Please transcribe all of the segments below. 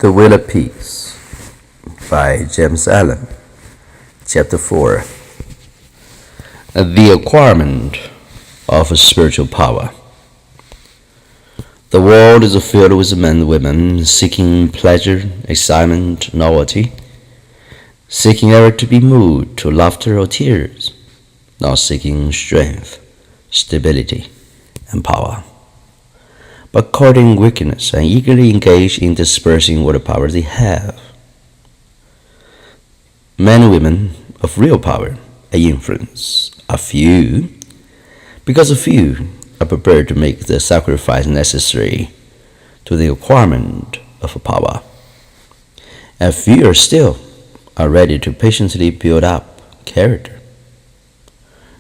The Will of Peace by James Allen. Chapter 4. The Acquirement of Spiritual Power. The world is filled with men and women seeking pleasure, excitement, novelty, seeking ever to be moved to laughter or tears, not seeking strength, stability, and power, but courting weakness and eagerly engaged in dispersing what power they have. Men and women of real power and influence are few, because a few are prepared to make the sacrifice necessary to the acquirement of power, and fewer still are ready to patiently build up character.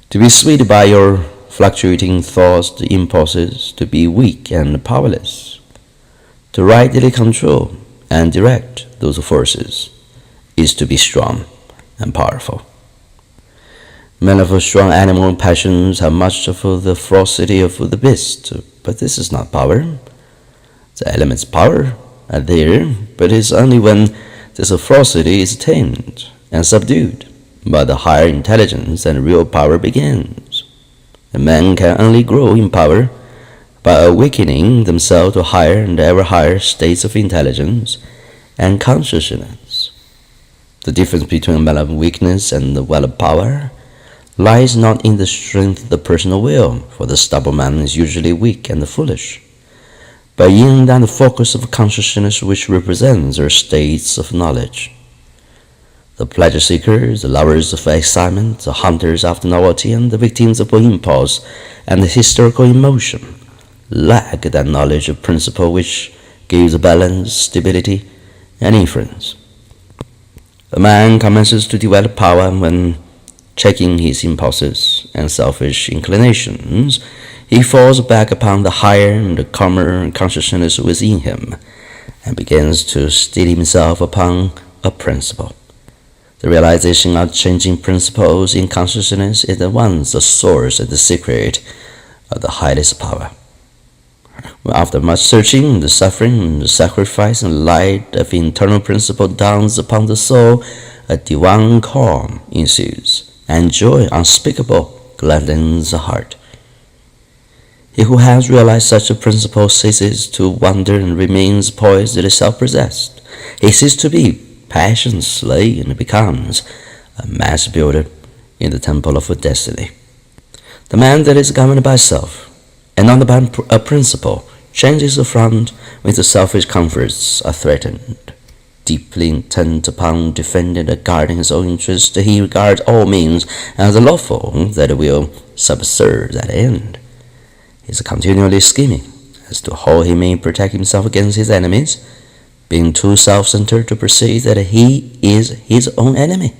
To be swayed by your fluctuating thoughts, the impulses, to be weak and powerless, to rightly control and direct those forces, is to be strong and powerful. Men of strong animal passions have much of the ferocity of the beast, but this is not power. The element's power are there, but it is only when this ferocity is tamed and subdued by the higher intelligence and real power begins. And men can only grow in power by awakening themselves to higher and ever higher states of intelligence and consciousness. The difference between a man of weakness and the well of power lies not in the strength of the personal will, for the stubborn man is usually weak and foolish, but in that focus of consciousness which represents their states of knowledge. The pleasure seekers, the lovers of excitement, the hunters after novelty, and the victims of impulse and the hysterical emotion lack that knowledge of principle which gives balance, stability, and influence. A man commences to develop power when, checking his impulses and selfish inclinations, he falls back upon the higher and calmer consciousness within him and begins to steel himself upon a principle. The realization of changing principles in consciousness is at once the source and the secret of the highest power. After much searching, the suffering, the sacrifice, and light of internal principle dawns upon the soul, a divine calm ensues, and joy unspeakable gladdens the heart. He who has realized such a principle ceases to wander and remains poised and self-possessed. He ceases to be passion slay and becomes a mass builder in the temple of destiny. The man that is governed by self and not by a principle changes the front when the selfish comforts are threatened. Deeply intent upon defending and guarding his own interest, he regards all means as lawful that will subserve that end. He is continually scheming as to how he may protect himself against his enemies, being too self-centered to perceive that he is his own enemy.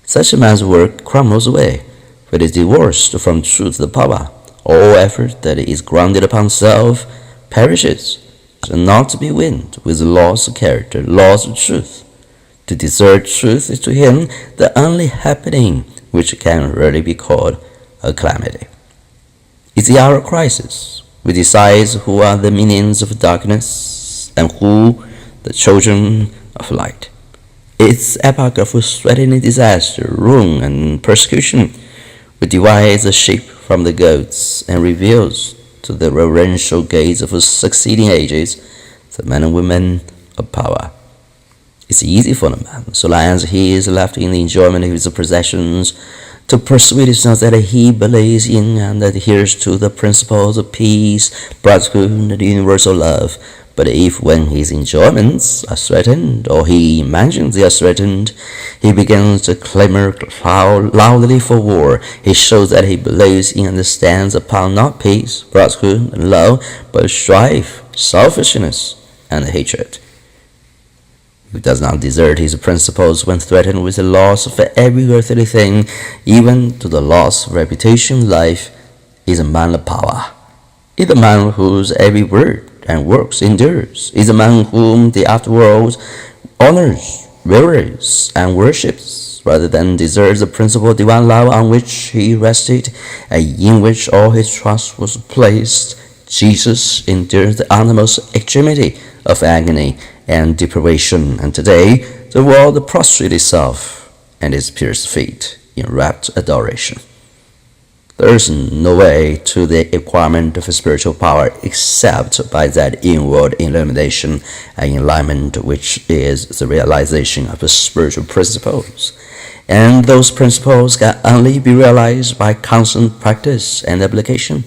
Such a man's work crumbles away, for it is divorced from truth the power. All effort that is grounded upon self perishes, and not to be wind with loss of character, loss of truth. To desert truth is to him the only happening which can really be called a calamity. It's the hour of crisis. We decide who are the minions of darkness and who the children of light. It's epoch of threatening disaster, ruin, and persecution, which divides the sheep from the goats and reveals to the reverential gaze of succeeding ages the men and women of power. It's easy for the man, so long as he is left in the enjoyment of his possessions, to persuade himself that he believes in and adheres to the principles of peace, brotherhood, and universal love. But if when his enjoyments are threatened, or he imagines they are threatened, he begins to clamor loudly for war, he shows that he believes and understands upon not peace, brotherhood, and love, but strife, selfishness, and hatred. He does not desert his principles when threatened with the loss of every earthly thing, even to the loss of reputation. Life is a man of power. Is a man whose every word and works endures, is a man whom the afterworld honors, reveres, and worships, rather than deserts the principle of divine love on which he rested, and in which all his trust was placed. Jesus endured the uttermost extremity of agony and deprivation, and today the world prostrates itself at his pierced feet in rapt adoration. There is no way to the acquirement of spiritual power except by that inward illumination and enlightenment which is the realization of the spiritual principles. And those principles can only be realized by constant practice and application.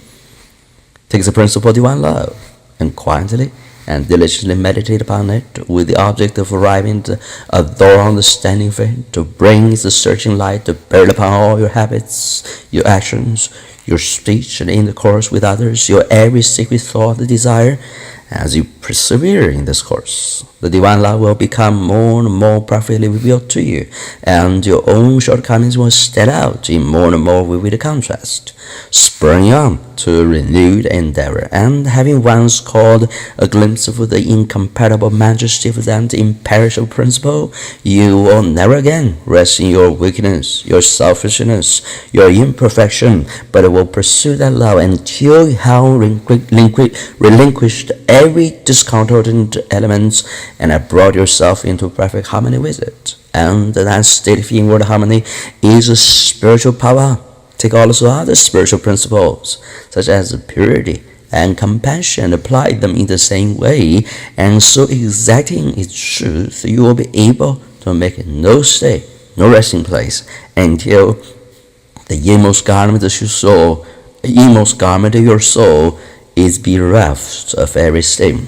Take the principle of divine love, and quietly and diligently meditate upon it with the object of arriving at a thorough understanding of it, to bring the searching light to bear upon all your habits, your actions, your speech and intercourse with others, your every secret thought and desire. As you persevere in this course, the divine love will become more and more perfectly revealed to you, and your own shortcomings will stand out in more and more vivid contrast. Spurring on to renewed endeavor, and having once caught a glimpse of the incomparable majesty of that imperishable principle, you will never again rest in your weakness, your selfishness, your imperfection, but will pursue that love until you have relinquished every discordant element and have brought yourself into perfect harmony with it. And that state of inward harmony is a spiritual power. Take also other spiritual principles, such as purity and compassion, and apply them in the same way, and so exacting its truth, you will be able to make no stay, no resting place, until the inmost garment of your soul is bereft of every stain,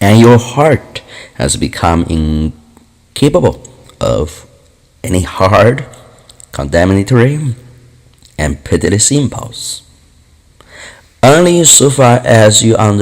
and your heart has become incapable of any hard, condemnatory, and pitiless impulse. Only so far as you understand